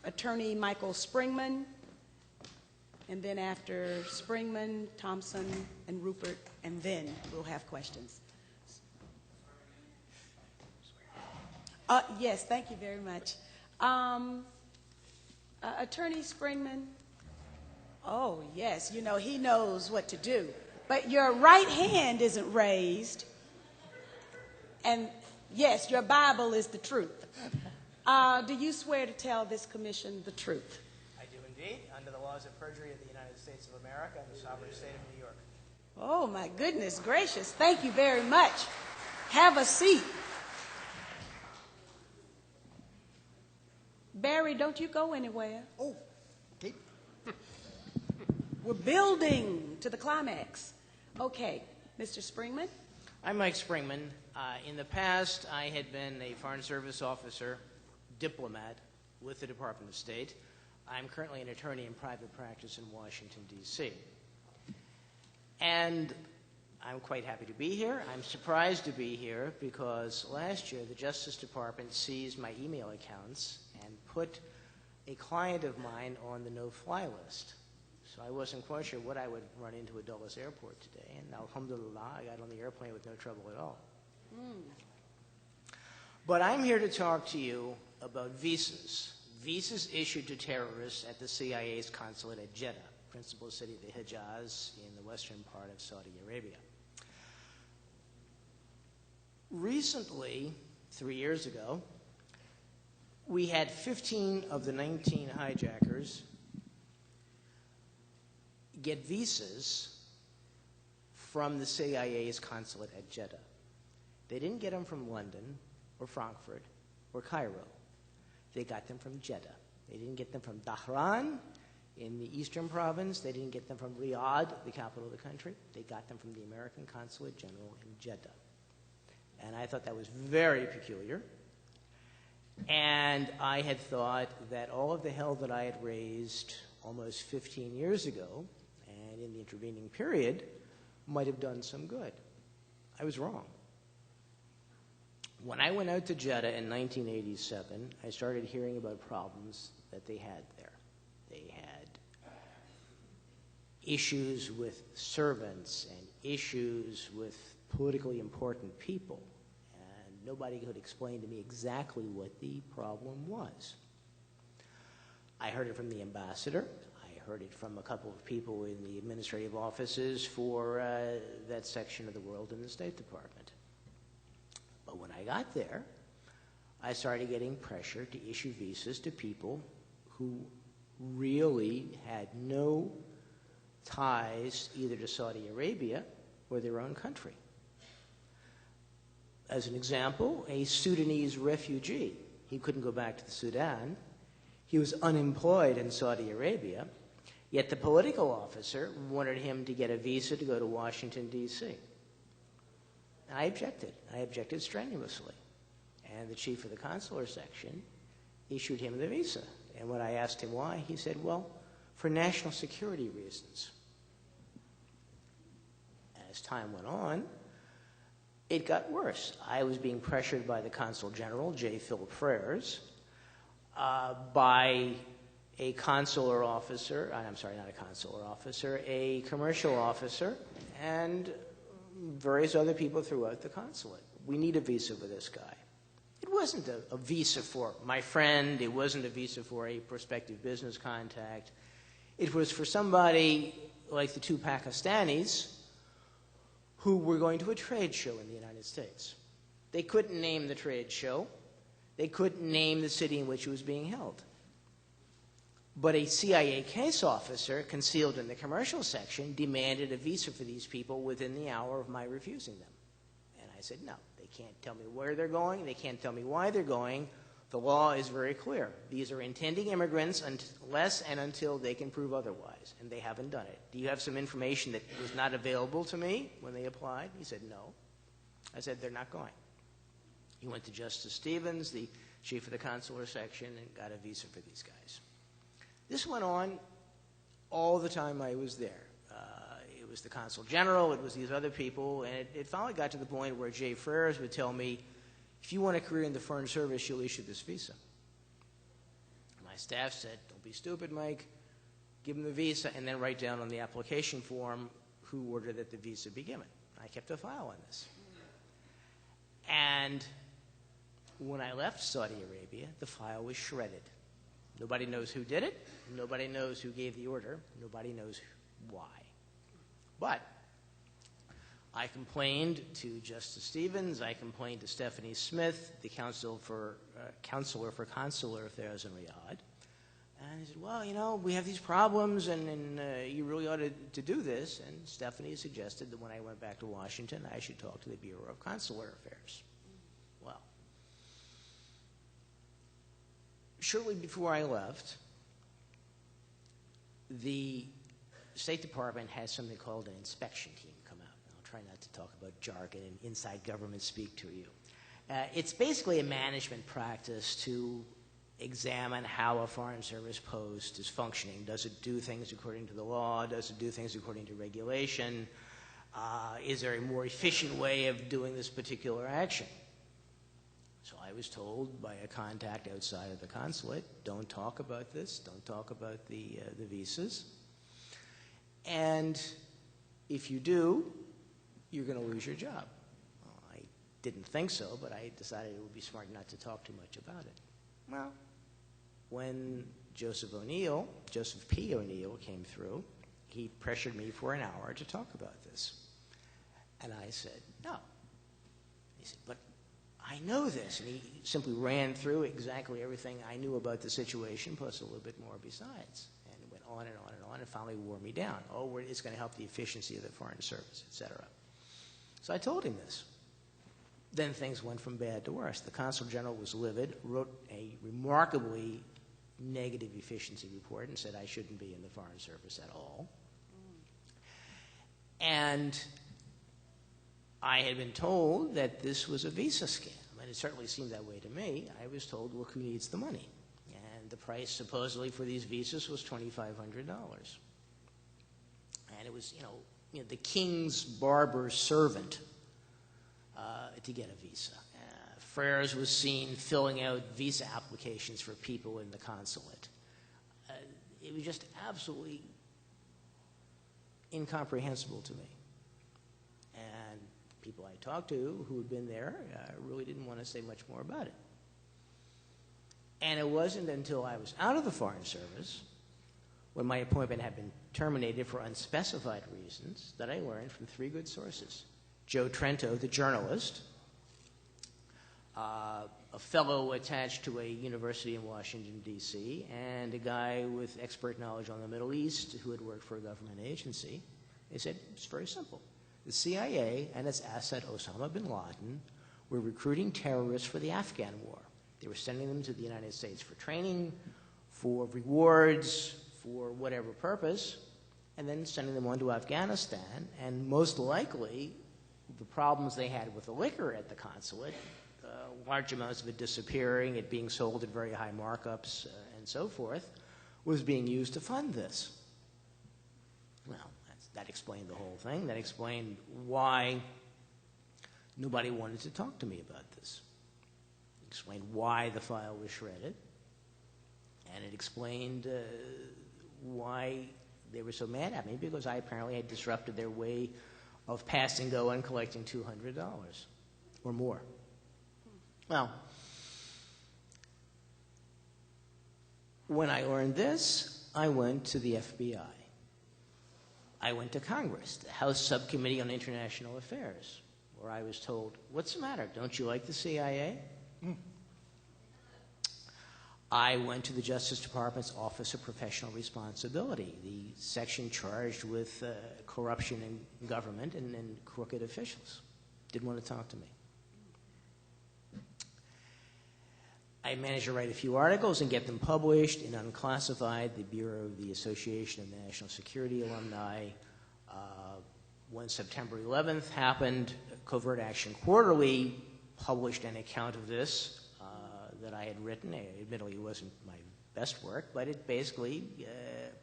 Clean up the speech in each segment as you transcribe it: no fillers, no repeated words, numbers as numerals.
Attorney Michael Springman, and then after Springman, Thompson, and Rupert, and then we'll have questions. Yes, thank you very much. Attorney Springman, oh yes, you know, he knows what to do. But your right hand isn't raised. And yes, your Bible is the truth. Do you swear to tell this commission the truth? I do indeed, under the laws of perjury of the United States of America and the sovereign state of New York. Oh, my goodness gracious. Thank you very much. Have a seat. Barry, don't you go anywhere. Oh, okay. We're building to the climax. Okay, Mr. Springman. I'm Mike Springman. In the past, I had been a Foreign Service officer, diplomat with the Department of State. I'm currently an attorney in private practice in Washington, D.C. And I'm quite happy to be here. I'm surprised to be here because last year the Justice Department seized my email accounts and put a client of mine on the no-fly list. So I wasn't quite sure what I would run into at Dulles Airport today, and alhamdulillah, I got on the airplane with no trouble at all. But I'm here to talk to you about visas. Visas issued to terrorists at the CIA's consulate at Jeddah, principal city of the Hijaz in the western part of Saudi Arabia. Recently, 3 years ago, we had 15 of the 19 hijackers get visas from the CIA's consulate at Jeddah. They didn't get them from London or Frankfurt or Cairo. They got them from Jeddah. They didn't get them from Dhahran in the eastern province. They didn't get them from Riyadh, the capital of the country. They got them from the American Consulate General in Jeddah. And I thought that was very peculiar. And I had thought that all of the hell that I had raised almost 15 years ago and in the intervening period might have done some good. I was wrong. When I went out to Jeddah in 1987, I started hearing about problems that they had there. They had issues with servants and issues with politically important people. And nobody could explain to me exactly what the problem was. I heard it from the ambassador. I heard it from a couple of people in the administrative offices for that section of the world in the State Department. But when I got there, I started getting pressure to issue visas to people who really had no ties either to Saudi Arabia or their own country. As an example, a Sudanese refugee. He couldn't go back to the Sudan. He was unemployed in Saudi Arabia, yet the political officer wanted him to get a visa to go to Washington, D.C. I objected. I objected strenuously. And the chief of the consular section issued him the visa. And when I asked him why, he said, well, for national security reasons. As time went on, it got worse. I was being pressured by the Consul General, J. Philip Freres, by a consular officer, I'm sorry, not a consular officer, a commercial officer, and various other people throughout the consulate. We need a visa for this guy. It wasn't a visa for my friend. It wasn't a visa for a prospective business contact. It was for somebody like the two Pakistanis who were going to a trade show in the United States. They couldn't name the trade show. They couldn't name the city in which it was being held. But a CIA case officer, concealed in the commercial section, demanded a visa for these people within the hour of my refusing them. And I said, no, they can't tell me where they're going. They can't tell me why they're going. The law is very clear. These are intending immigrants unless and until they can prove otherwise, and they haven't done it. Do you have some information that was not available to me when they applied? He said, no. I said, they're not going. He went to Justice Stevens, the chief of the consular section, and got a visa for these guys. This went on all the time I was there. It was the consul general, it was these other people, and it finally got to the point where Jay Freres would tell me, if you want a career in the Foreign Service, you'll issue this visa. And I staff said, don't be stupid, Mike. Give him the visa and then write down on the application form who ordered that the visa be given. I kept a file on this. And when I left Saudi Arabia, the file was shredded. Nobody knows who did it. Nobody knows who gave the order. Nobody knows why. But I complained to Justice Stevens. I complained to Stephanie Smith, the counselor for consular affairs in Riyadh. And he said, well, you know, we have these problems, and you really ought to do this. And Stephanie suggested that when I went back to Washington, I should talk to the Bureau of Consular Affairs. Well, shortly before I left, the State Department has something called an inspection team come out. I'll try not to talk about jargon and inside government speak to you. It's basically a management practice to examine how a foreign service post is functioning. Does it do things according to the law? Does it do things according to regulation? Is there a more efficient way of doing this particular action? So I was told by a contact outside of the consulate, don't talk about this, don't talk about the visas. And if you do, you're going to lose your job. Well, I didn't think so, but I decided it would be smart not to talk too much about it. Well, when Joseph P. O'Neill came through, he pressured me for an hour to talk about this. And I said, no. He said, but I know this. And he simply ran through exactly everything I knew about the situation, plus a little bit more besides. And it went on and on and on, and finally wore me down. Oh, it's going to help the efficiency of the Foreign Service, et cetera. So I told him this. Then things went from bad to worse. The Consul General was livid, wrote a remarkably negative efficiency report and said I shouldn't be in the Foreign Service at all. And I had been told that this was a visa scam, and it certainly seemed that way to me. I was told, look who needs the money. And the price supposedly for these visas was $2,500. And it was, the king's barber's servant to get a visa. Freres was seen filling out visa applications for people in the consulate. It was just absolutely incomprehensible to me. And people I talked to who had been there really didn't want to say much more about it. And it wasn't until I was out of the Foreign Service, when my appointment had been terminated for unspecified reasons, that I learned from three good sources. Joe Trento, the journalist, a fellow attached to a university in Washington, D.C., and a guy with expert knowledge on the Middle East who had worked for a government agency. They said, it's very simple. The CIA and its asset Osama bin Laden were recruiting terrorists for the Afghan war. They were sending them to the United States for training, for rewards, for whatever purpose, and then sending them on to Afghanistan. And most likely, the problems they had with the liquor at the consulate, large amounts of it disappearing, it being sold at very high markups, and so forth, was being used to fund this. Well, that explained the whole thing. That explained why nobody wanted to talk to me about this. It explained why the file was shredded. And it explained why they were so mad at me, because I apparently had disrupted their way of pass and go and collecting $200 or more. Well, when I learned this, I went to the FBI. I went to Congress, the House Subcommittee on International Affairs, where I was told, what's the matter? Don't you like the CIA? I went to the Justice Department's Office of Professional Responsibility, the section charged with corruption in government and crooked officials. Didn't want to talk to me. I managed to write a few articles and get them published in Unclassified, the Bureau of the Association of National Security Alumni. When September 11th happened, Covert Action Quarterly published an account of this that I had written. Admittedly, it wasn't my best work, but it basically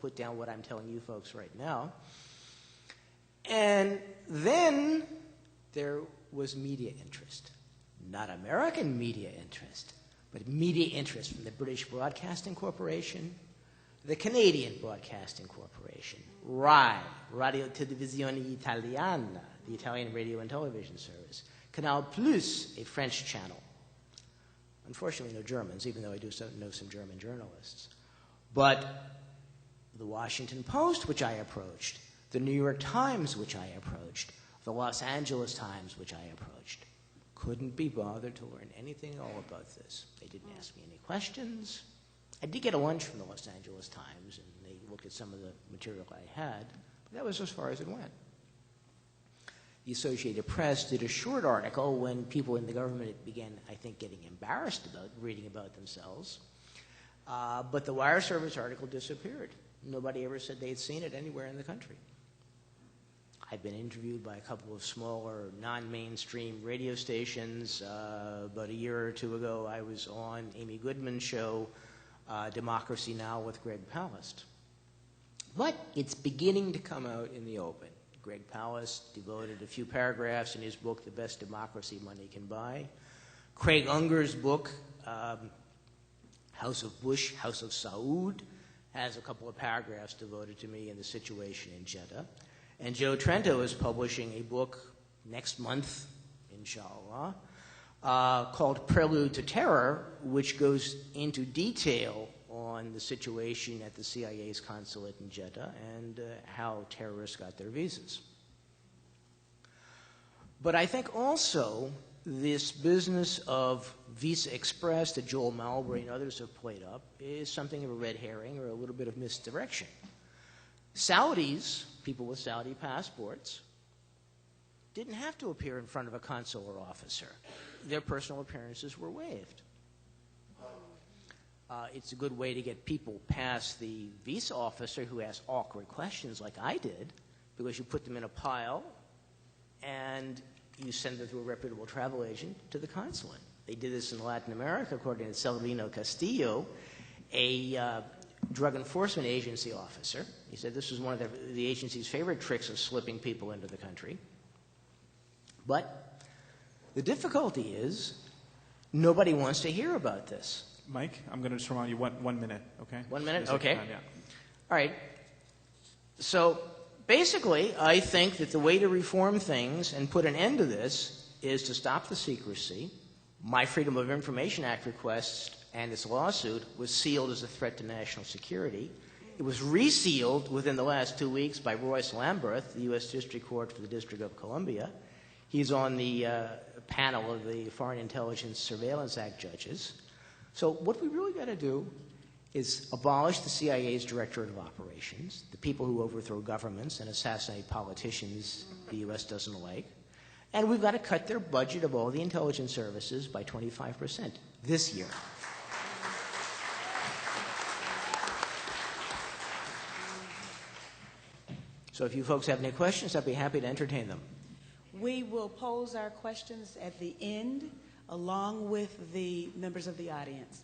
put down what I'm telling you folks right now. And then there was media interest. Not American media interest, but media interests from the British Broadcasting Corporation, the Canadian Broadcasting Corporation, RAI, Radio Televisione Italiana, the Italian radio and television service, Canal Plus, a French channel. Unfortunately, no Germans, even though I do know some German journalists. But the Washington Post, which I approached, the New York Times, which I approached, the Los Angeles Times, which I approached, couldn't be bothered to learn anything at all about this. They didn't ask me any questions. I did get a lunch from the Los Angeles Times, and they looked at some of the material I had, but that was as far as it went. The Associated Press did a short article when people in the government began, I think, getting embarrassed about reading about themselves. But the Wire Service article disappeared. Nobody ever said they'd seen it anywhere in the country. I've been interviewed by a couple of smaller, non-mainstream radio stations. About a year or two ago, I was on Amy Goodman's show, Democracy Now! With Greg Palast. But it's beginning to come out in the open. Greg Palast devoted a few paragraphs in his book, The Best Democracy Money Can Buy. Craig Unger's book, House of Bush, House of Saud, has a couple of paragraphs devoted to me and the situation in Jeddah. And Joe Trento is publishing a book next month, inshallah, called Prelude to Terror, which goes into detail on the situation at the CIA's consulate in Jeddah and how terrorists got their visas. But I think also this business of Visa Express that Joel Malbury and others have played up is something of a red herring or a little bit of misdirection. Saudis, people with Saudi passports, didn't have to appear in front of a consular officer. Their personal appearances were waived. It's a good way to get people past the visa officer who asks awkward questions like I did, because you put them in a pile and you send them through a reputable travel agent to the consulate. They did this in Latin America, according to Selvino Castillo, a drug enforcement agency officer. He said this was one of the agency's favorite tricks of slipping people into the country. But the difficulty is nobody wants to hear about this. Mike, I'm going to just remind you 1 minute, okay? 1 minute? Yes, Okay. yeah. All right. So basically, I think that the way to reform things and put an end to this is to stop the secrecy. My Freedom of Information Act request and its lawsuit was sealed as a threat to national security. It was resealed within the last 2 weeks by Royce Lamberth, the U.S. District Court for the District of Columbia. He's on the panel of the Foreign Intelligence Surveillance Act judges. So what we really got to do is abolish the CIA's Directorate of Operations, the people who overthrow governments and assassinate politicians the U.S. doesn't like. And we've got to cut their budget of all the intelligence services by 25% this year. So if you folks have any questions, I'd be happy to entertain them. We will pose our questions at the end, along with the members of the audience.